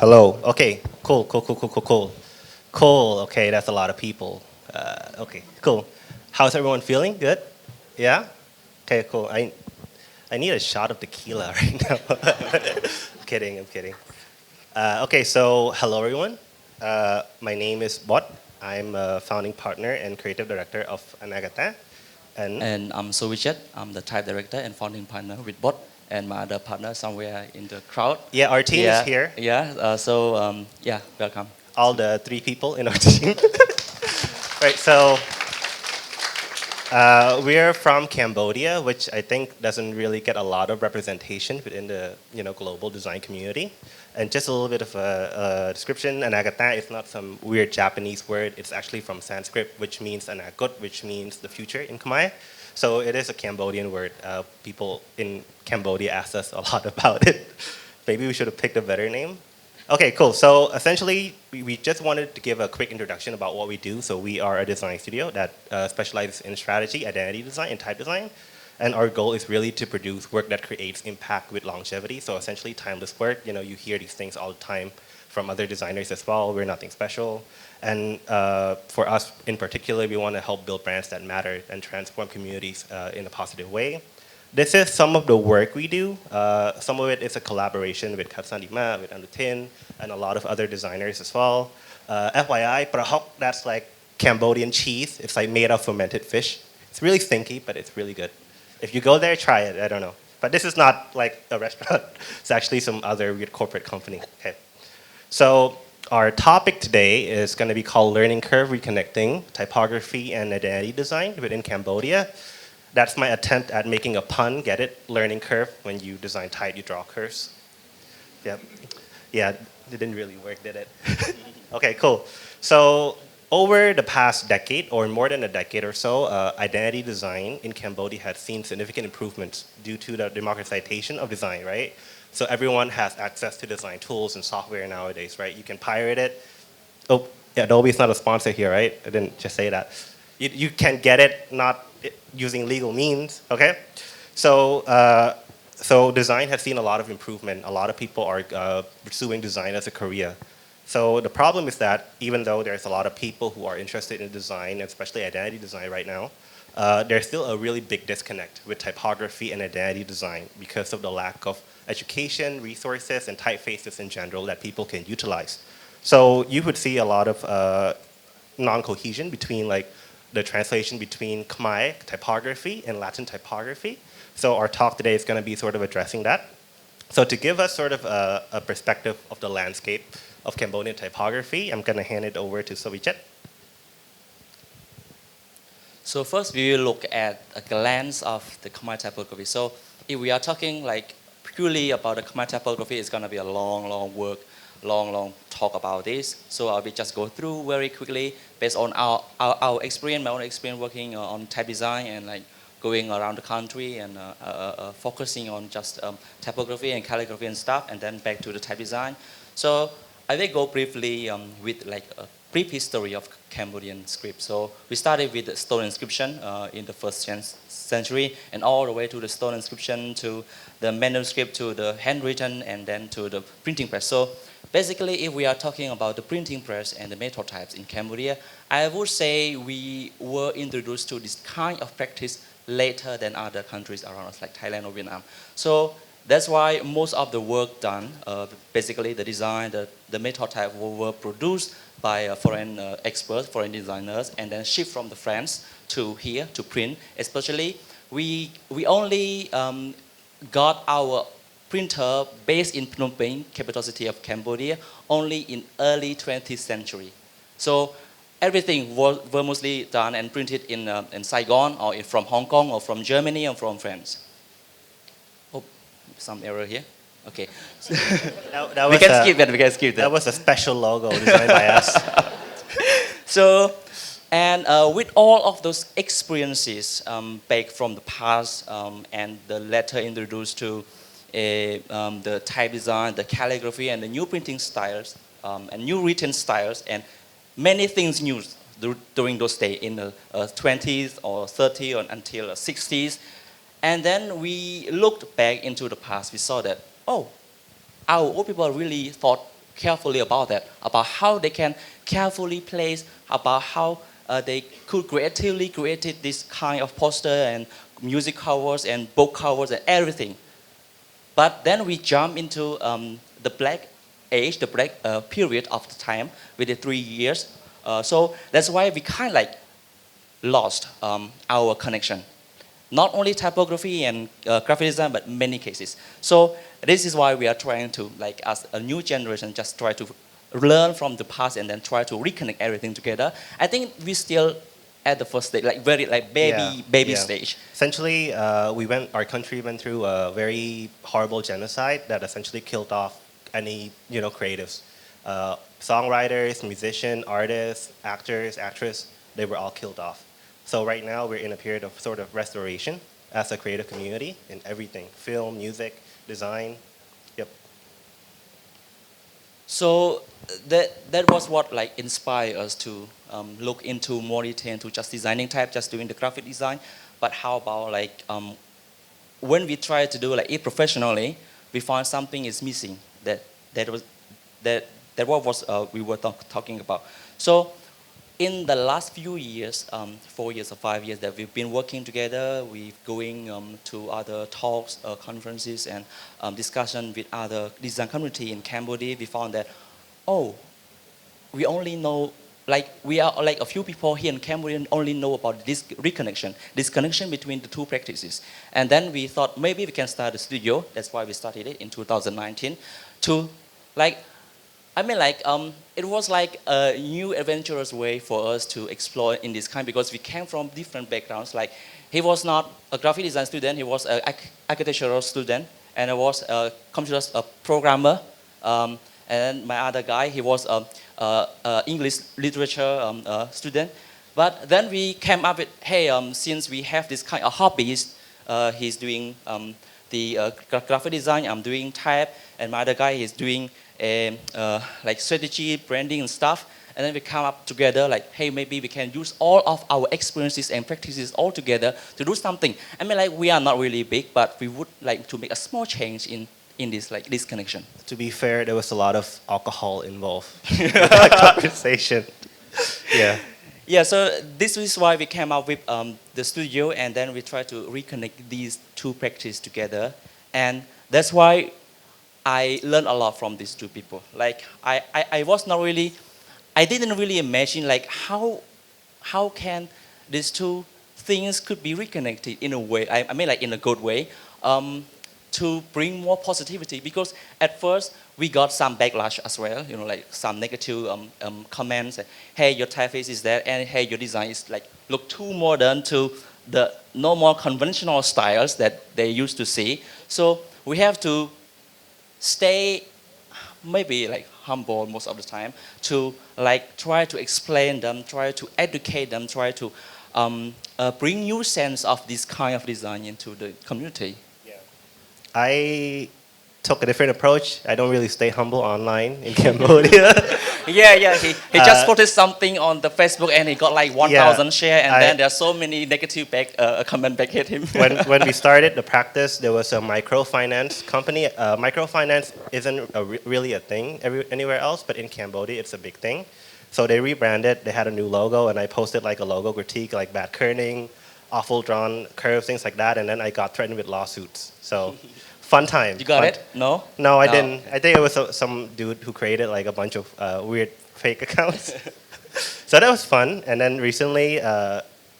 Hello. Okay. Cool. Cool. Cool. Cool. Cool. Cool. Cool. Okay. That's a lot of people. Okay. Cool. How's everyone feeling? Good. Yeah. Okay. Cool. I need a shot of tequila right now. I'm kidding. I'm kidding. Okay. So hello everyone. My name is Bot. I'm a founding partner and creative director of Anagata. And And I'm Sovichet. I'm the type director and founding partner with Bot, and my other partner somewhere in the crowd. yeah, our team is Yeah, here. yeah. Yeah, welcome. All the three people in our team. Right. So we're from Cambodia, which I think doesn't really get a lot of representation within the global design community. And just a little bit of a description, Anagata is not some weird Japanese word. It's actually from Sanskrit, which means anagot, which means the future in Khmer. So it is a Cambodian word. People in Cambodia ask us a lot about it. Maybe we should have picked a better name. Okay, cool. So essentially, we just wanted to give a quick introduction about what we do. So we are a design studio that specializes in strategy, identity design, and type design. And our goal is really to produce work that creates impact with longevity. So essentially, timeless work. You hear these things all the time from other designers as well. We're nothing special. And for us in particular, we want to help build brands that matter and transform communities in a positive way. This is some of the work we do. Some of it is a collaboration with Cadson, with Anutin, and a lot of other designers as well. FYI, prahok, that's like Cambodian cheese. It's like made of fermented fish. It's really stinky, but it's really good. If you go there, try it. I don't know. But this is not like a restaurant. It's actually some other weird corporate company. Okay. So our topic today is going to be called Learning Curve Reconnecting, Typography and Identity Design within Cambodia. That's my attempt at making a pun, get it? Learning curve. When you design type, you draw curves. Yep. Yeah, it didn't really work, did it? Okay, cool. So over the past decade, or more than a decade or so, identity design in Cambodia has seen significant improvements due to the democratization of design, right? So everyone has access to design tools and software nowadays, right? You can pirate it. Oh, yeah, Adobe's not a sponsor here, right? I didn't just say that. You can get it not using legal means, okay? So design has seen a lot of improvement. A lot of people are pursuing design as a career. So the problem is that even though there's a lot of people who are interested in design, especially identity design right now, there's still a really big disconnect with typography and identity design because of the lack of education, resources, and typefaces in general that people can utilize. So you would see a lot of non-cohesion between like the translation between Khmer typography and Latin typography. So our talk today is going to be sort of addressing that. So to give us sort of a perspective of the landscape of Cambodian typography, I'm going to hand it over to Sovichet. So first, we will look at a glance of the Khmer typography. So if we are talking like purely about the Khmer typography, it's going to be a long long talk about this. So I will just go through very quickly based on our experience, my own experience working on type design and like going around the country and focusing on just typography and calligraphy and stuff, and then back to the type design. So I will go briefly with like a brief history of Cambodian script. So we started with the stone inscription in the first century, and all the way to the stone inscription, to the manuscript, to the handwritten, and then to the printing press. So basically, if we are talking about the printing press and the method types in Cambodia, I would say we were introduced to this kind of practice later than other countries around us, like Thailand or Vietnam. So that's why most of the work done, basically the design, the method type were produced by foreign experts, foreign designers, and then shipped from the France to here to print. Especially, we only got our printer based in Phnom Penh, capital city of Cambodia, only in early 20th century. So everything were mostly done and printed in Saigon, or from Hong Kong, or from Germany, or from France. Oh, some error here. Okay. That We was can skip that, we can skip that that. was a special logo designed by us. So, and with all of those experiences back from the past and the later introduced to the type design, the calligraphy, and the new printing styles, and new written styles, and many things new during those days in the 20s or 30s or until the 60s. And then we looked back into the past. We saw that, oh, our old people really thought carefully about that, about how they can carefully place, about how they could creatively create this kind of poster and music covers and book covers and everything. But then we jump into the black age, the black period of the time with the 3 years. So that's why we kind of like lost our connection. Not only typography and graphic design, but many cases. So this is why we are trying to, like, as a new generation, just try to learn from the past and then try to reconnect everything together. I think we still at the first stage, like very like baby stage. Essentially, our country went through a very horrible genocide that essentially killed off any, creatives. Songwriters, musicians, artists, actors, actresses, they were all killed off. So right now we're in a period of sort of restoration as a creative community in everything, film, music, design. Yep. So that was what like inspired us to look into more detail into just designing type, just doing the graphic design. But how about like when we try to do like it professionally, we found something is missing that what was we were talking about. So in the last few years, 4 years or 5 years that we've been working together, we're going to other talks, conferences, and discussion with other design community in Cambodia. We found that, oh, we only know, like we are like a few people here in Cambodia only know about this connection between the two practices. And then we thought maybe we can start a studio. That's why we started it in 2019 to like, it was like a new adventurous way for us to explore in this kind because we came from different backgrounds. Like he was not a graphic design student, he was an architectural student, and I was a computer programmer. And then my other guy, he was a English literature student. But then we came up with, hey, since we have this kind of hobbies, he's doing the graphic design, I'm doing type, and my other guy is doing like strategy, branding and stuff. And then we come up together like, hey, maybe we can use all of our experiences and practices all together to do something. Like we are not really big, but we would like to make a small change in this like this connection. To be fair, there was a lot of alcohol involved with that conversation. Yeah. Yeah, so this is why we came up with the studio, and then we try to reconnect these two practices together. And that's why I learned a lot from these two people. Like I didn't really imagine like how can these two things could be reconnected in a way, like in a good way, to bring more positivity. Because at first we got some backlash as well, like some negative comments. Hey, your typeface is there, and hey, your design is like look too modern to the normal conventional styles that they used to see. So we have to stay maybe like humble most of the time to like try to explain them, try to educate them, try to bring new sense of this kind of design into the community. Yeah. I took a different approach. I don't really stay humble online in Cambodia. Yeah. He just posted something on the Facebook and he got like 1,000 share, and then there are so many negative comment back at him. when we started the practice, there was a microfinance company. Microfinance isn't really a thing anywhere else, but in Cambodia, it's a big thing. So they rebranded. They had a new logo, and I posted like a logo critique, like bad kerning, awful drawn curves, things like that. And then I got threatened with lawsuits. So. Fun time. You got it? No? No, I didn't. I think it was some dude who created like a bunch of weird fake accounts. So that was fun. And then recently,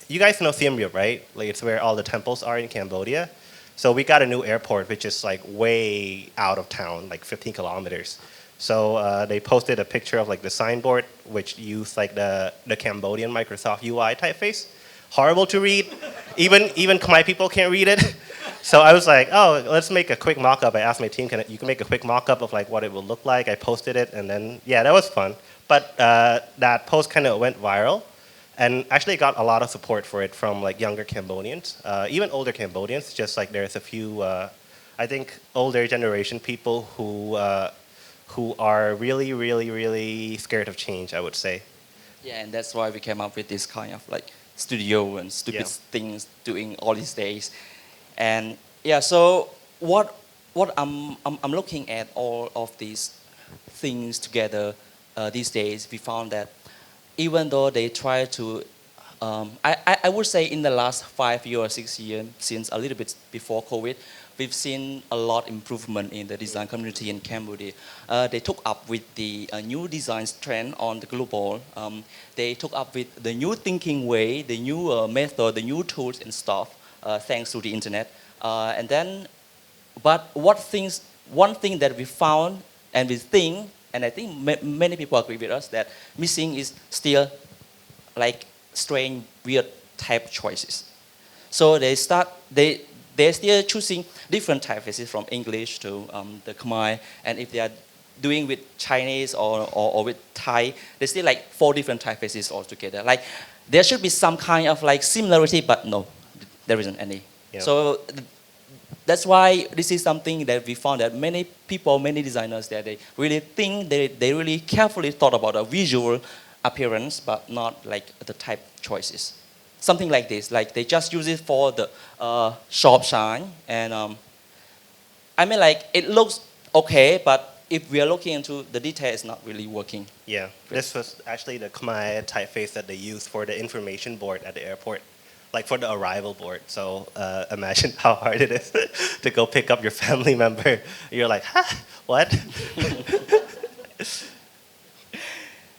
you guys know Siem Reap, right? Like it's where all the temples are in Cambodia. So we got a new airport, which is like way out of town, like 15 kilometers. So they posted a picture of like the signboard, which used like the Cambodian Microsoft UI typeface. Horrible to read. Even Khmer people can't read it. So I was like, oh, let's make a quick mock-up. I asked my team, you can make a quick mock-up of like what it will look like. I posted it, and then, yeah, that was fun. But that post kind of went viral, and actually got a lot of support for it from like younger Cambodians, even older Cambodians. Just like there's a few, I think, older generation people who are really, really, really scared of change, I would say. Yeah, and that's why we came up with this kind of like studio and stupid things doing all these days. And yeah, so what I'm looking at all of these things together these days, we found that even though they try to, I would say in the last 5 years or 6 years, since a little bit before COVID, we've seen a lot improvement in the design community in Cambodia. They took up with the new design trend on the global. They took up with the new thinking way, the new method, the new tools and stuff, thanks to the internet. And then, but one thing that we found and we think, and I think many people agree with us, that missing is still like strange, weird type choices. So they're still choosing different typefaces from English to the Khmer, and if they are doing with Chinese or with Thai, there's still like 4 different typefaces altogether. Like there should be some kind of like similarity, but no, there isn't any. Yeah. So that's why this is something that we found that many people, many designers, that they really think, they really carefully thought about a visual appearance, but not like the type choices. Something like this, like they just use it for the sharp shine, and I mean like it looks okay, but if we are looking into the detail, it's not really working. Yeah, this was actually the Khmer typeface that they used for the information board at the airport, like for the arrival board. So imagine how hard it is to go pick up your family member. You're like, huh, what?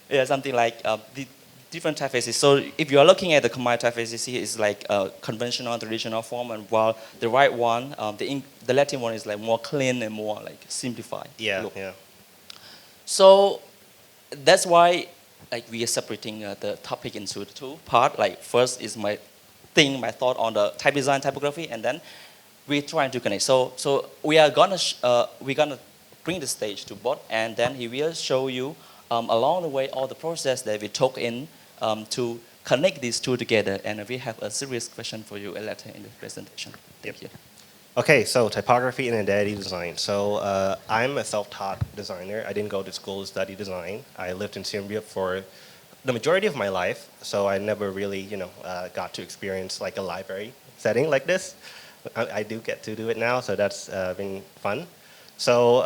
Yeah, something like the different typefaces. So if you are looking at the Khmer typefaces here, it's like a conventional, traditional form, and while the right one, the Latin one is like more clean and more like simplified. Yeah, look. yeah. So that's why like we are separating the topic into 2 parts. Like first is my thought on the type design, typography, and then we're trying to connect. So we are gonna bring the stage to both, and then he will show you along the way all the process that we took in to connect these 2 together. And we have a serious question for you later in the presentation. Thank you. Okay, so typography and identity design. So I'm a self-taught designer. I didn't go to school to study design. I lived in Siem Reap for the majority of my life, so I never really, got to experience like a library setting like this. I do get to do it now, so that's been fun. So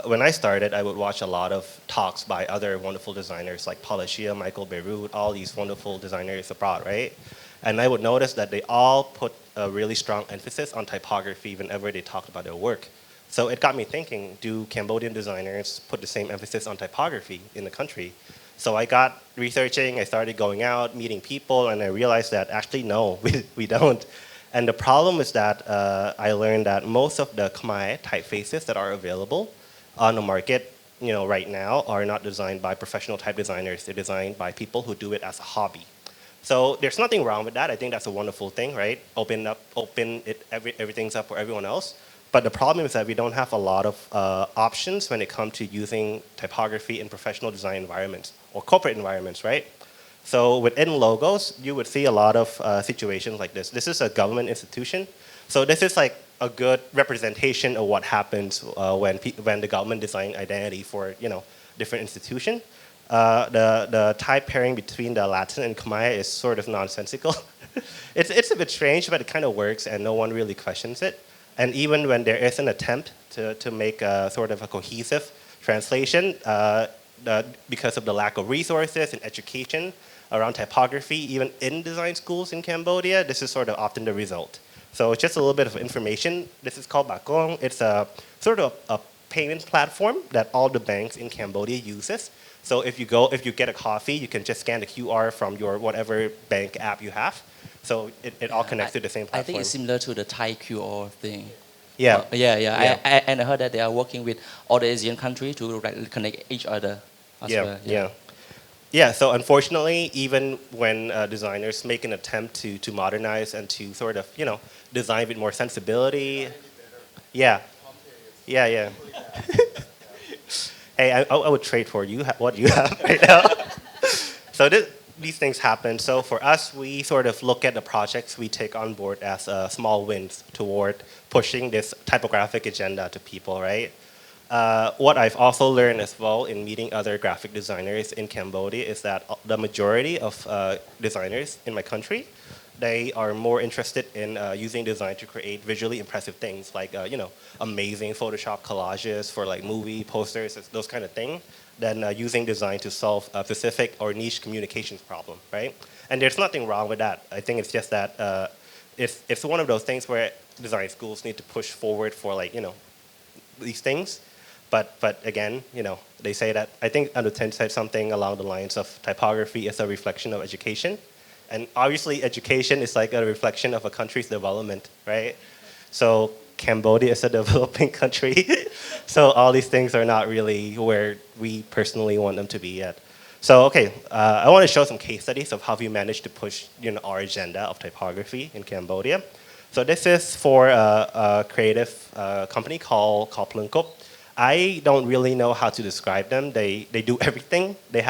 when I started, I would watch a lot of talks by other wonderful designers like Paula Shia, Michael Beirut, all these wonderful designers abroad, right? And I would notice that they all put a really strong emphasis on typography whenever they talked about their work. So it got me thinking, do Cambodian designers put the same emphasis on typography in the country? So I got researching, I started going out, meeting people, and I realized that actually no, we don't. And the problem is that I learned that most of the Khmer typefaces that are available on the market, right now are not designed by professional type designers. They're designed by people who do it as a hobby. So there's nothing wrong with that. I think that's a wonderful thing, right? Everything's up for everyone else. But the problem is that we don't have a lot of options when it comes to using typography in professional design environments or corporate environments, right? So within logos, you would see a lot of situations like this. This is a government institution. So this is like a good representation of what happens when the government design identity for different institution. The type pairing between the Latin and Khmer is sort of nonsensical. It's a bit strange, but it kind of works, and no one really questions it. And even when there is an attempt to make a sort of a cohesive translation, because of the lack of resources and education around typography, even in design schools in Cambodia, this is sort of often the result. So it's just a little bit of information. This is called Bakong. It's a sort of a payment platform that all the banks in Cambodia uses. So if you get a coffee, you can just scan the QR from your whatever bank app you have. So it all connects to the same platform. I think it's similar to the Thai QR thing. Yeah. Yeah. And I heard that they are working with all the Asian countries to connect each other as well. Yeah, so unfortunately, even when designers make an attempt to modernize and to sort of, design with more sensibility. Yeah. Hey, I would trade for you what you have right now. So these things happen. So for us, we sort of look at the projects we take on board as small wins toward pushing this typographic agenda to people, right? What I've also learned as well in meeting other graphic designers in Cambodia is that the majority of designers in my country they are more interested in using design to create visually impressive things like amazing Photoshop collages for like movie posters, those kind of things, than using design to solve a specific or niche communications problem, right? And there's nothing wrong with that. I think it's just that it's one of those things where design schools need to push forward for like these things. But again, they say that, I think Under 10 said something along the lines of typography is a reflection of education. And obviously education is like a reflection of a country's development, right? So Cambodia is a developing country. So all these things are not really where we personally want them to be yet. So okay, I want to show some case studies of how we managed to push our agenda of typography in Cambodia. So this is for a creative company called Plungkop. I don't really know how to describe them. They do everything. They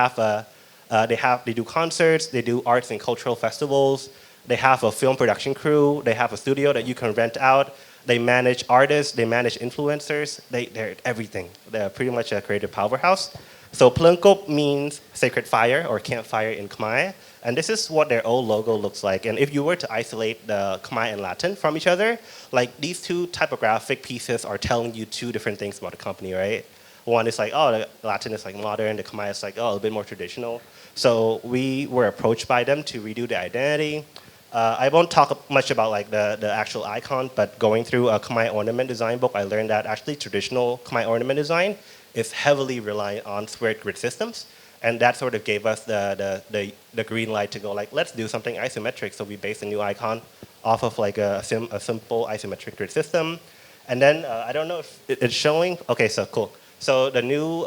do concerts. They do arts and cultural festivals. They have a film production crew. They have a studio that you can rent out. They manage artists. They manage influencers. They're everything. They're pretty much a creative powerhouse. So Plungkop means sacred fire or campfire in Khmer. And this is what their old logo looks like. And if you were to isolate the Khmer and Latin from each other, like these two typographic pieces are telling you two different things about the company, right? One is like, oh, the Latin is like modern, the Khmer is like, oh, a bit more traditional. So we were approached by them to redo the identity. I won't talk much about like the actual icon, but going through a Khmer ornament design book, I learned that actually traditional Khmer ornament design is heavily reliant on squared grid systems. And that sort of gave us the green light to go like, let's do something isometric. So we based a new icon off of like a simple isometric grid system. And then I don't know if it's showing. Okay, so cool. So the new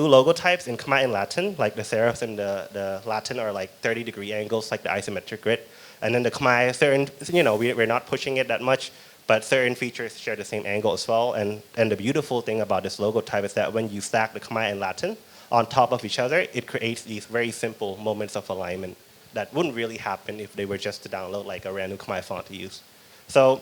logo types in Khmer and Latin, like the serifs and the Latin are like 30-degree angles, like the isometric grid. And then the Khmer, certain, we're not pushing it that much, but certain features share the same angle as well. And the beautiful thing about this logo type is that when you stack the Khmer and Latin on top of each other, it creates these very simple moments of alignment that wouldn't really happen if they were just to download like a random Khmer font to use. So,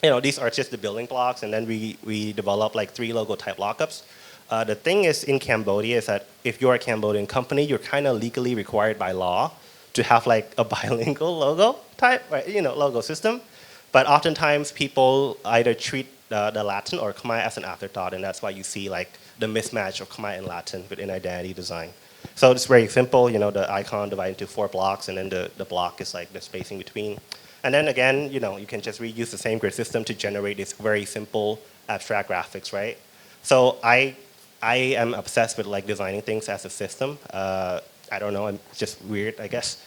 these are just the building blocks, and then we develop like 3 logo type lockups. The thing is in Cambodia is that if you're a Cambodian company, you're kind of legally required by law to have like a bilingual logo type, right? Logo system. But oftentimes people either treat the Latin or Khmer as an afterthought, and that's why you see like the mismatch of Khmer and Latin within identity design. So it's very simple, the icon divided into 4 blocks, and then the block is like the spacing between. And then again, you can just reuse the same grid system to generate these very simple abstract graphics, right? So I am obsessed with like designing things as a system. I don't know, I'm just weird, I guess.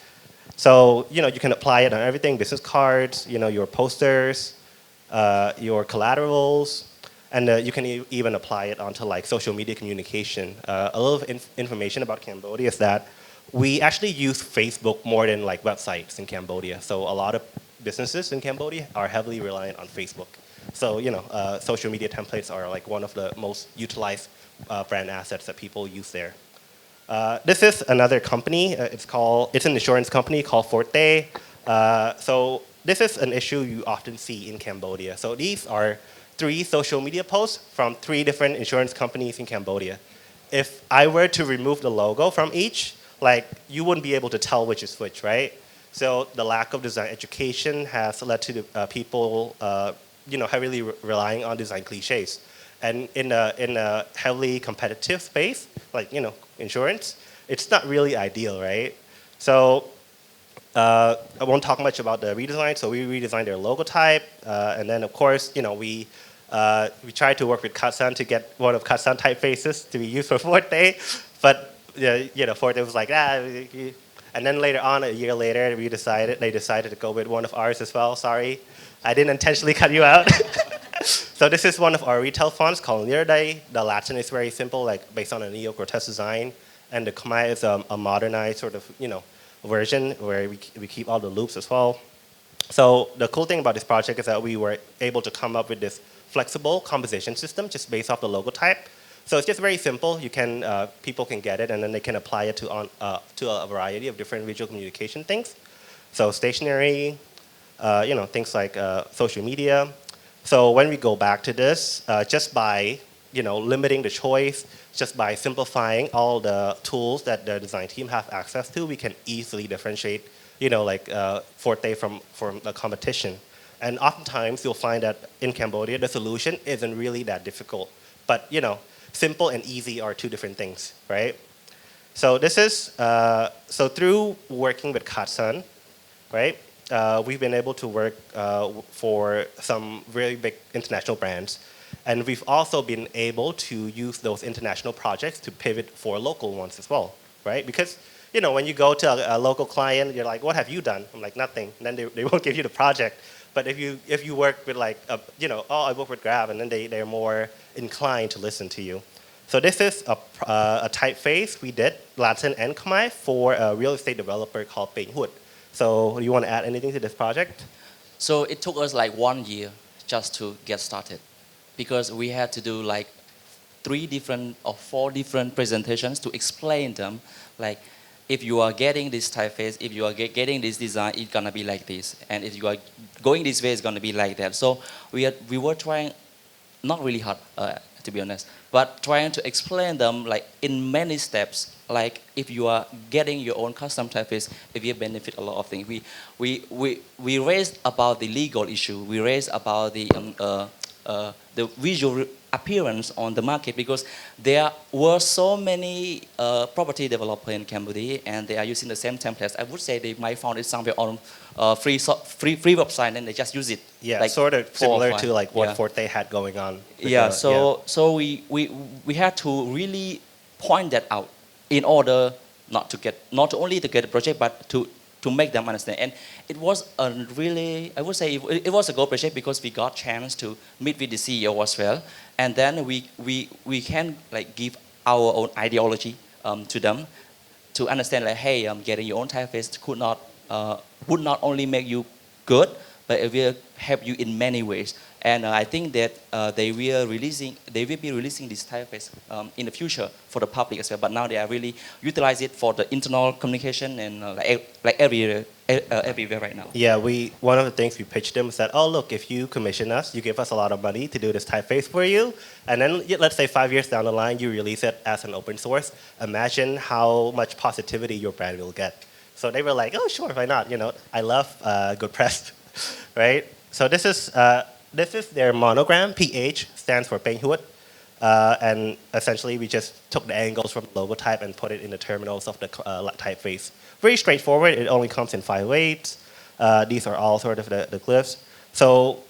So, you can apply it on everything, business cards, your posters, your collaterals, and you can even apply it onto like social media communication. A little information about Cambodia is that we actually use Facebook more than like websites in Cambodia. So a lot of businesses in Cambodia are heavily reliant on Facebook. So, social media templates are like one of the most utilized brand assets that people use there. This is another company. It's an insurance company called Forte. So this is an issue you often see in Cambodia. So these are 3 social media posts from 3 different insurance companies in Cambodia. If I were to remove the logo from each, like you wouldn't be able to tell which is which, right? So the lack of design education has led to the people, heavily relying on design cliches. And in a heavily competitive space, like insurance, it's not really ideal, right? So I won't talk much about the redesign. So we redesigned their logo type, and then of course, we tried to work with Cadson to get one of Cadson typefaces to be used for Forte, but Forte was like and then later on, a year later, they decided to go with one of ours as well. Sorry, I didn't intentionally cut you out. So this is one of our retail fonts called Nirday. The Latin is very simple, like based on a neo-grotesque design, and the Khmer is a modernized sort of version where we keep all the loops as well. So the cool thing about this project is that we were able to come up with this flexible composition system just based off the logo type. So it's just very simple. People can get it, and then they can apply it to a variety of different visual communication things. So stationery, things like social media. So when we go back to this, just by limiting the choice, just by simplifying all the tools that the design team have access to, we can easily differentiate like forte from the competition. And oftentimes you'll find that in Cambodia, the solution isn't really that difficult. But, simple and easy are two different things, right? So this is, so through working with Cadson, right, we've been able to work for some really big international brands. And we've also been able to use those international projects to pivot for local ones as well, right? Because, when you go to a local client, you're like, what have you done? I'm like, nothing. And then they won't give you the project. But if you work with like, oh, I work with Grab, and then they're more inclined to listen to you. So this is a typeface we did, Latin and Khmer, for a real estate developer called Peng Hut. So do you want to add anything to this project? So it took us like 1 year just to get started, because we had to do like 3 different or 4 different presentations to explain them, like, if you are getting this typeface, if you are getting this design, it's gonna be like this, and if you are going this way, it's gonna be like that. So we were trying, not really hard, to be honest, but trying to explain them like in many steps. Like if you are getting your own custom typeface, if you benefit a lot of things. We raised about the legal issue. We raised about the visual appearance on the market, because there were so many property developers in Cambodia, and they are using the same templates. I would say they might found it somewhere on free website, and they just use it. Yeah, like sort of similar to like what yeah. Forte had going on. Yeah, so we had to really point that out in order not only to get the project, but to make them understand. And it was a really, I would say it was a good project, because we got chance to meet with the CEO as well, and then we can like give our own ideology to them, to understand like, hey, getting your own typeface would not only make you good, but it will help you in many ways. And I think that they will be releasing this typeface in the future for the public as well. But now they are really utilize it for the internal communication and like everywhere right now. Yeah, one of the things we pitched them is that, oh look, if you commission us, you give us a lot of money to do this typeface for you, and then let's say 5 years down the line, you release it as an open source. Imagine how much positivity your brand will get. So they were like, oh sure, why not? I love good press, right? So this is their monogram. PH stands for Peng Hut. And essentially, we just took the angles from the logo type and put it in the terminals of the typeface. Very straightforward. It only comes in 5 weights. These are all sort of the glyphs. So,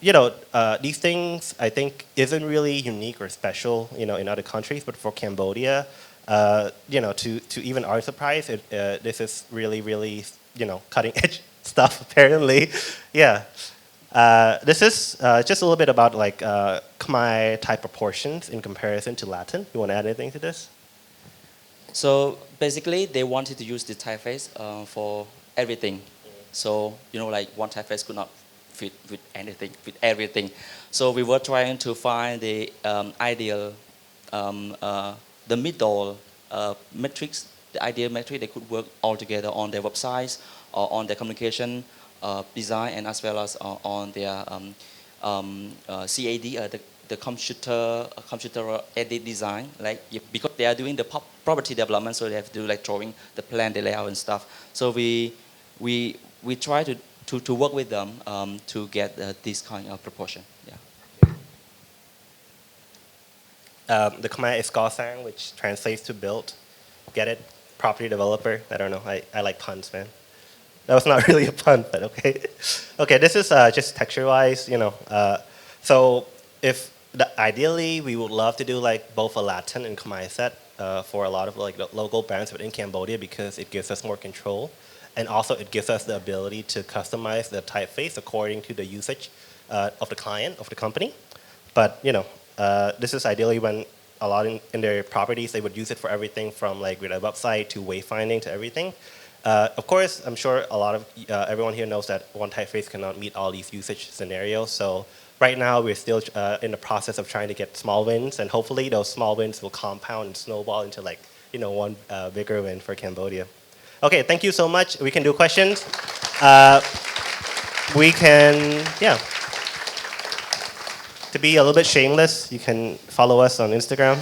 these things, I think, isn't really unique or special, in other countries. But for Cambodia, to even our surprise, this is really, really, cutting edge stuff, apparently. Yeah. This is just a little bit about like Khmer type proportions in comparison to Latin. You want to add anything to this? So basically, they wanted to use the typeface for everything. So like one typeface could not fit with anything, with everything. So we were trying to find the ideal, the middle metrics, the ideal metric they could work all together on their websites or on their communication. Design, and as well as on their CAD, the computer edit design, like because they are doing the property development, so they have to do like drawing the plan, the layout and stuff. So we try to work with them to get this kind of proportion. Yeah. The Khmer is Kawsang, which translates to build. Get it? Property developer. I don't know. I like puns, man. That was not really a pun, but okay. Okay, this is just texture-wise, So ideally, we would love to do like both a Latin and Khmer set for a lot of like local brands within Cambodia, because it gives us more control, and also it gives us the ability to customize the typeface according to the usage of the client, of the company. But this is ideally when a lot in their properties, they would use it for everything from like with a website to wayfinding to everything. Of course, I'm sure a lot of everyone here knows that one typeface cannot meet all these usage scenarios. So right now, we're still in the process of trying to get small wins, and hopefully those small wins will compound and snowball into like one bigger win for Cambodia. Okay, thank you so much. We can do questions. We can, yeah. To be a little bit shameless, you can follow us on Instagram.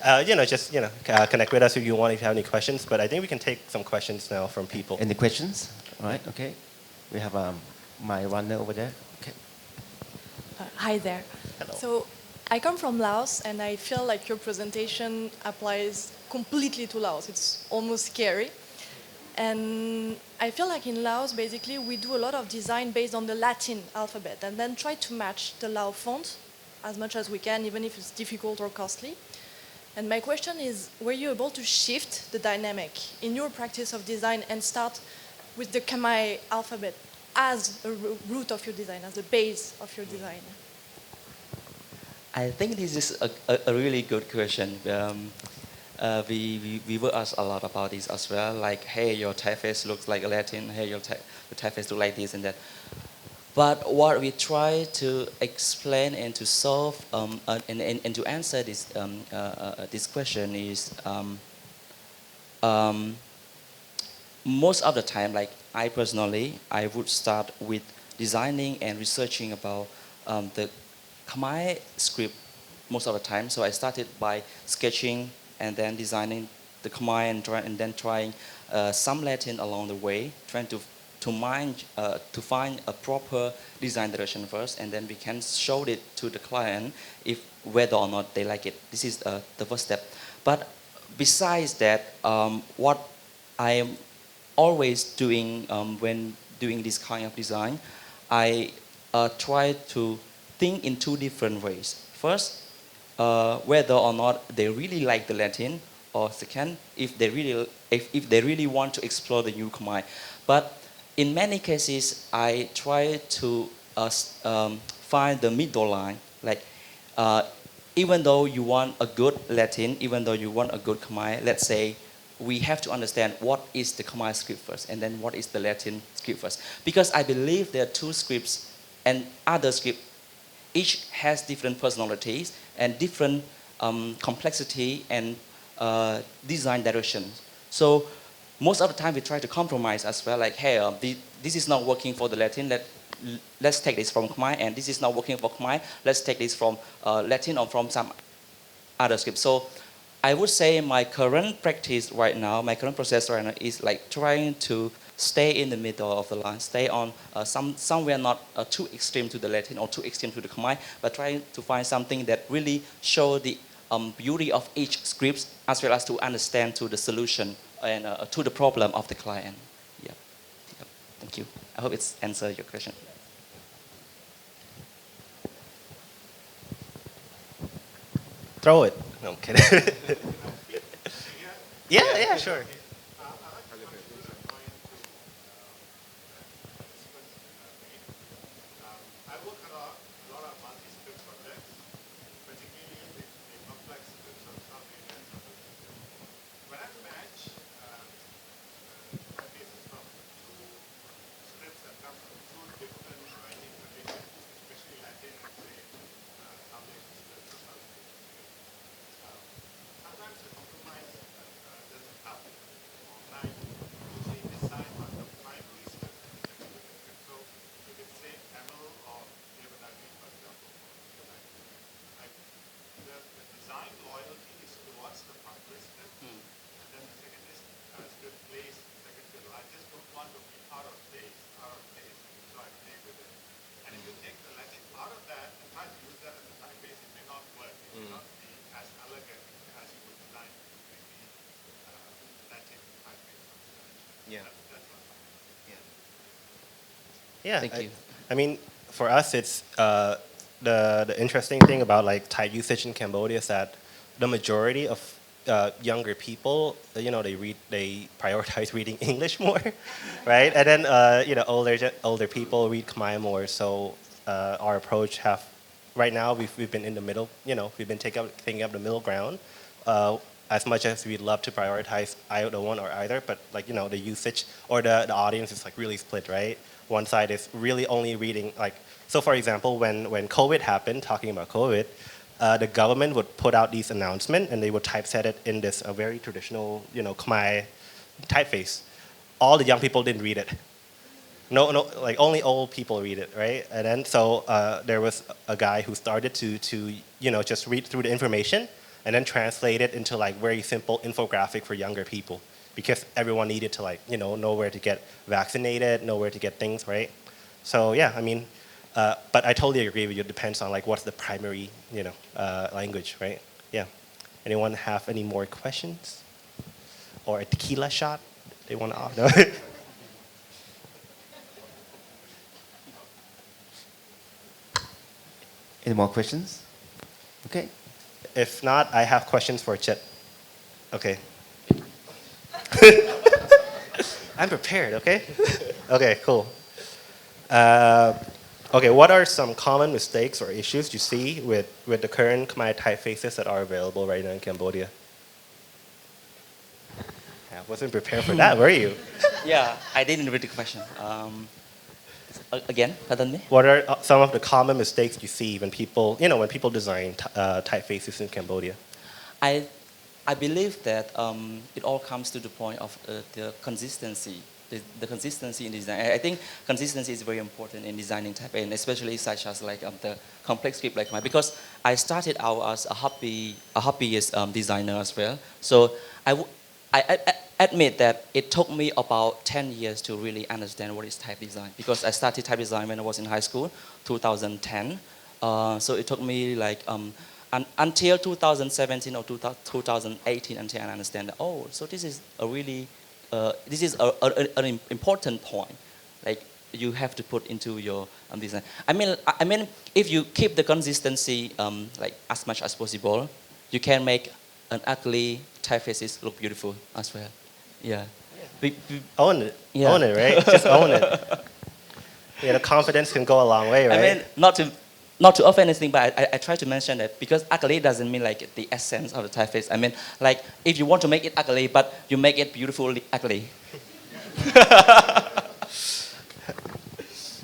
Connect with us if you want, if you have any questions. But I think we can take some questions now from people. Any questions? All right, okay. We have my runner over there. Okay. Hi there. Hello. So I come from Laos, and I feel like your presentation applies completely to Laos. It's almost scary. And I feel like in Laos, basically, we do a lot of design based on the Latin alphabet and then try to match the Lao font as much as we can, even if it's difficult or costly. And my question is, were you able to shift the dynamic in your practice of design and start with the Khmer alphabet as a root of your design, as a base of your design? I think this is a really good question. We were asked a lot about this as well, like, hey, your typeface looks like Latin, hey, your typeface looks like this and that. But what we try to explain and to solve and to answer this question is most of the time, like I personally, I would start with designing and researching about the Khmer script most of the time. So I started by sketching and then designing the Khmer and then trying some Latin along the way, trying to find a proper design direction first, and then we can show it to the client if whether or not they like it. This is the first step. But besides that, what I am always doing when doing this kind of design, I try to think in two different ways. First, whether or not they really like the Latin, or second, if they really want to explore the new Khmer. But in many cases, I try to find the middle line. Like, even though you want a good Latin, even though you want a good Khmer, let's say we have to understand what is the Khmer script first, and then what is the Latin script first. Because I believe there are two scripts and other scripts. Each has different personalities and different complexity and design directions. So most of the time we try to compromise as well, like, hey, this is not working for the Latin, let's take this from Khmer, and this is not working for Khmer, let's take this from Latin or from some other script. So I would say my current practice right now, my current process right now is like trying to stay in the middle of the line, stay on somewhere not too extreme to the Latin or too extreme to the Khmer, but trying to find something that really show the beauty of each script, as well as to understand to the solution and to the problem of the client. Yeah. Yep. Thank you. I hope it's answered your question. Throw it. No, I'm kidding. Yeah, sure. I work on a lot of multi-script projects, particularly the complex scripts of South Asia and South Asia. When I match typefaces from two scripts that come from two different writing traditions, especially Latin and say South Asian scripts or South Asian scripts, sometimes the compromise doesn't help. And I usually decide on the primary script and the secondary script. So you can say Tamil or Devanagari, for example, for the language. Like the design loyalty is towards the primary script, and then the secondary script plays second fiddle. I just don't want to be out of place, so I play with it. And if you take the Latin out of that and try to use that as a typeface, it may not work. It may not be as elegant as you would design with the Latin typeface from scratch. Yeah. That's what I'm saying. Yeah. Thank you. I mean, for us, it's the interesting thing about like type usage in Cambodia is that the majority of younger people, they prioritize reading English more, right? And then older people read Khmer more. So our approach right now we've been in the middle. We've been taking up the middle ground. As much as we'd love to prioritize either one or either, but the usage or the audience is like really split, right? One side is really only reading so for example, when COVID happened, talking about COVID, the government would put out these announcements and they would typeset it in this very traditional, Khmer typeface. All the young people didn't read it. No, like only old people read it, right? And then so there was a guy who started to just read through the information, and then translate it into like very simple infographic for younger people because everyone needed to like, know where to get vaccinated, know where to get things, right? So yeah, I mean, but I totally agree with you. It depends on like what's the primary, language, right? Yeah. Anyone have any more questions? Or a tequila shot they want to offer? No? Any more questions? Okay. If not, I have questions for Chet. Okay. I'm prepared, okay? Okay, cool. Okay, what are some common mistakes or issues you see with the current Khmer typefaces that are available right now in Cambodia? I wasn't prepared for that, were you? Yeah, I didn't read the question. Again, pardon me. What are some of the common mistakes you see when people, when people design typefaces in Cambodia? I believe that it all comes to the point of the consistency, the consistency in design. I think consistency is very important in designing type, and especially such as like the complex script like mine, because I started out as a hobbyist designer as well. So I admit that it took me about 10 years to really understand what is type design, because I started type design when I was in high school, 2010. So it took me like until 2017 or 2018 until I understand that, oh, so this is a really, an important point. Like you have to put into your design. I mean, if you keep the consistency like as much as possible, you can make an ugly typefaces look beautiful as well. Yeah. Own it. Yeah. Own it, right? Just own it. Confidence can go a long way, right? I mean, not to offend anything, but I try to mention that because ugly doesn't mean like the essence of the typeface. I mean, like if you want to make it ugly, but you make it beautifully ugly.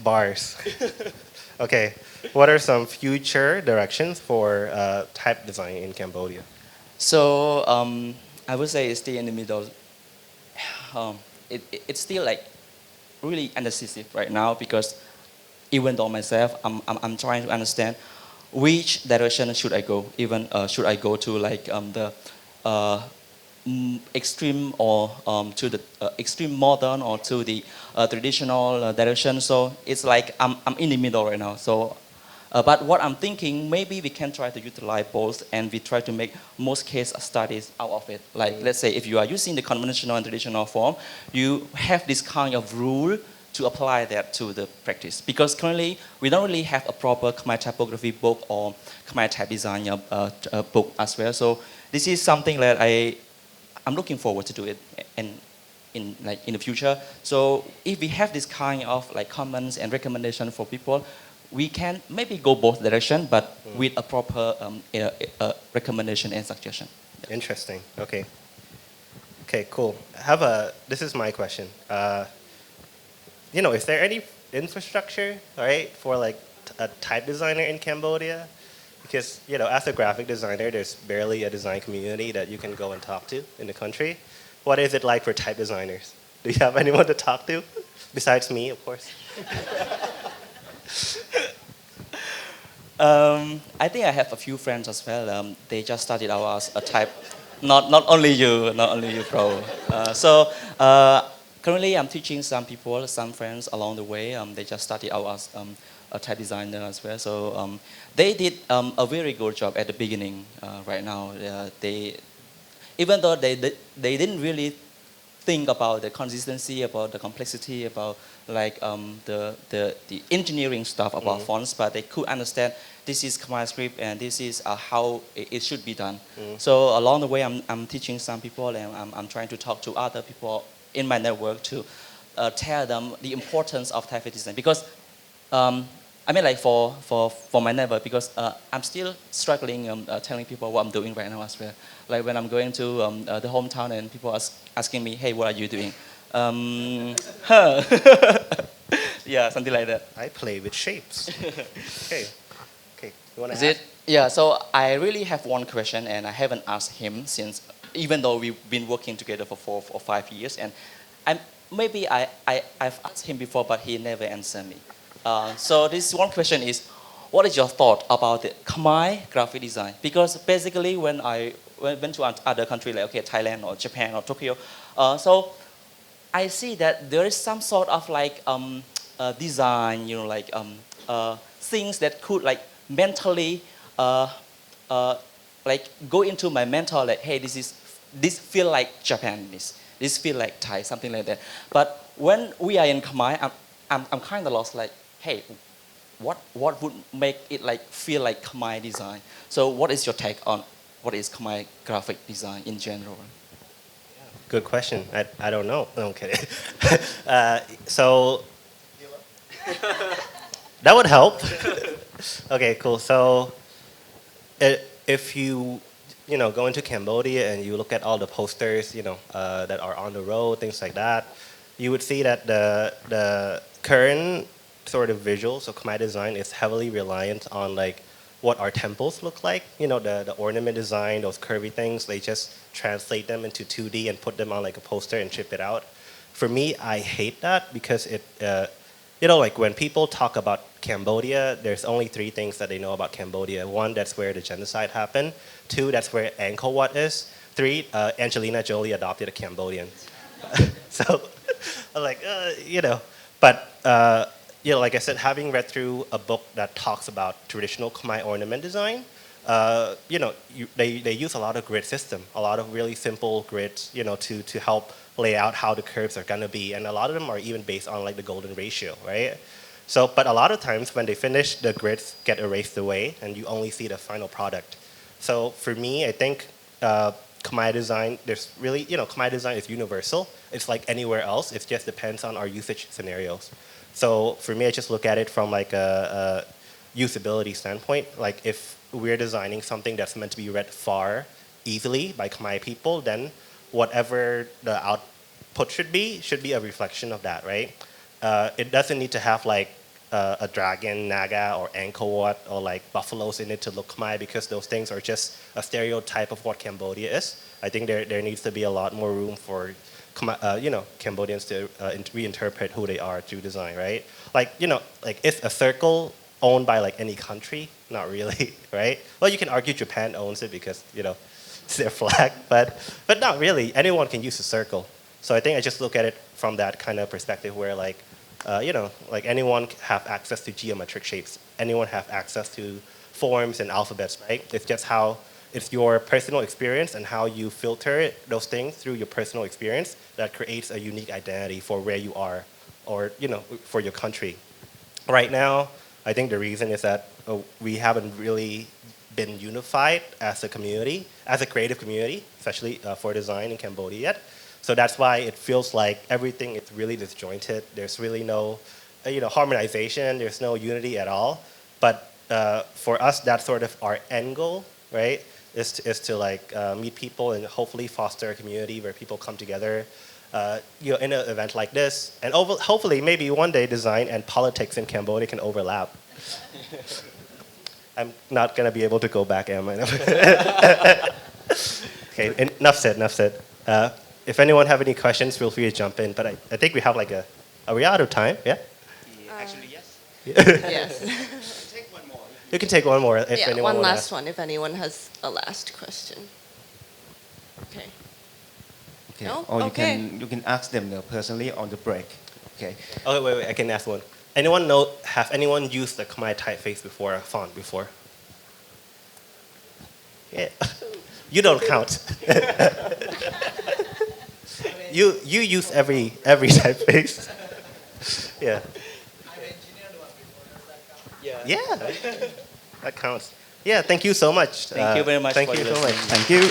Bars. Okay. What are some future directions for type design in Cambodia? So I would say it's still in the middle. It's still like really indecisive right now, because even though myself, I'm trying to understand which direction should I go. Even should I go to like the extreme, or to the extreme modern, or to the traditional direction. So it's like I'm in the middle right now. So, but what I'm thinking, maybe we can try to utilize both, and we try to make most case studies out of it. Like let's say if you are using the conventional and traditional form, you have this kind of rule to apply that to the practice. Because currently, we don't really have a proper Khmer typography book or Khmer type design book as well. So this is something that I'm looking forward to do it in the future. So if we have this kind of like comments and recommendation for people, we can maybe go both direction, but with a proper recommendation and suggestion. Interesting. Okay. Okay, cool. This is my question. Is there any infrastructure, right, for like a type designer in Cambodia? Because, as a graphic designer, there's barely a design community that you can go and talk to in the country. What is it like for type designers? Do you have anyone to talk to? Besides me, of course. I think I have a few friends as well. They just started out as a type, not only you, bro. Currently I'm teaching some people, some friends along the way. They just started out as a type designer as well. So they did a very good job at the beginning. Right now, even though they didn't really think about the consistency, about the complexity, about like the engineering stuff about fonts, but they could understand this is Khmer script and this is how it should be done. So along the way, I'm teaching some people, and I'm trying to talk to other people in my network to tell them the importance of typeface design. Because I mean, like for my network, because I'm still struggling telling people what I'm doing right now as well. Like when I'm going to the hometown and people asking me, hey, what are you doing? Yeah, something like that. I play with shapes. Okay. You want to Is it? Yeah, so I really have one question, and I haven't asked him since, even though we've been working together for 4 or 5 years, and I've asked him before, but he never answered me. So this one question is, what is your thought about the Khmer graphic design? Because basically, when I went to other country like okay, Thailand or Japan or Tokyo, so I see that there is some sort of like design, like things that could like mentally like go into my mental like, hey, this feel like Japanese, this feel like Thai, something like that. But when we are in Khmer, I'm kind of lost like, hey, what would make it like feel like Khmer design? So what is your take on what is Khmer graphic design in general? Good question. I don't know. No, I'm kidding. So that would help. Okay, cool. So if you go into Cambodia and you look at all the posters that are on the road, things like that, you would see that the current sort of visuals of Khmer design is heavily reliant on like what our temples look like. The ornament design, those curvy things, they just translate them into 2D and put them on like a poster and ship it out. For me, I hate that because it, like when people talk about Cambodia, there's only 3 things that they know about Cambodia. 1, that's where the genocide happened. 2, that's where Angkor Wat is. 3, Angelina Jolie adopted a Cambodian. So, I'm like, but like I said, having read through a book that talks about traditional Khmer ornament design, they use a lot of grid system, a lot of really simple grids, to help lay out how the curves are gonna be, and a lot of them are even based on like the golden ratio, right? So, but a lot of times when they finish, the grids get erased away, and you only see the final product. So for me, I think Khmer design, there's really, Khmer design is universal. It's like anywhere else. It just depends on our usage scenarios. So for me, I just look at it from like a usability standpoint. Like if we're designing something that's meant to be read far, easily by Khmer people, then whatever the output should be a reflection of that, right? It doesn't need to have like a dragon, naga, or Angkor Wat, or like buffaloes in it to look Khmer, because those things are just a stereotype of what Cambodia is. I think there needs to be a lot more room for Cambodians to reinterpret who they are through design, right? Like, like is a circle owned by like any country? Not really, right? Well, you can argue Japan owns it because, it's their flag, but not really. Anyone can use a circle. So I think I just look at it from that kind of perspective where like, like anyone have access to geometric shapes. Anyone have access to forms and alphabets, right? It's just how it's your personal experience and how you filter those things through your personal experience that creates a unique identity for where you are, or for your country. Right now, I think the reason is that we haven't really been unified as a community, as a creative community, especially for design in Cambodia yet. So that's why it feels like everything is really disjointed. There's really no, harmonization. There's no unity at all. But for us, that's sort of our end goal, right? Is to like meet people and hopefully foster a community where people come together, in an event like this, and hopefully maybe one day design and politics in Cambodia can overlap. I'm not gonna be able to go back, am I? Okay, enough said. If anyone have any questions, feel free to jump in. But I think we have like are we out of time? Yeah. Actually, yes. Yes. Take one more. You can take one more if Yeah, anyone one wanna last ask. one if anyone has a last question. Okay. Okay. No? Or Okay. you can ask them personally on the break. Okay. Oh wait, I can ask one. Have anyone used the Khmer typeface before, a font before? Yeah. You don't count. you use every typeface. Yeah. Yeah. That counts. Yeah, thank you so much. Thank you very much Thank for you your so much. listening. Thank you.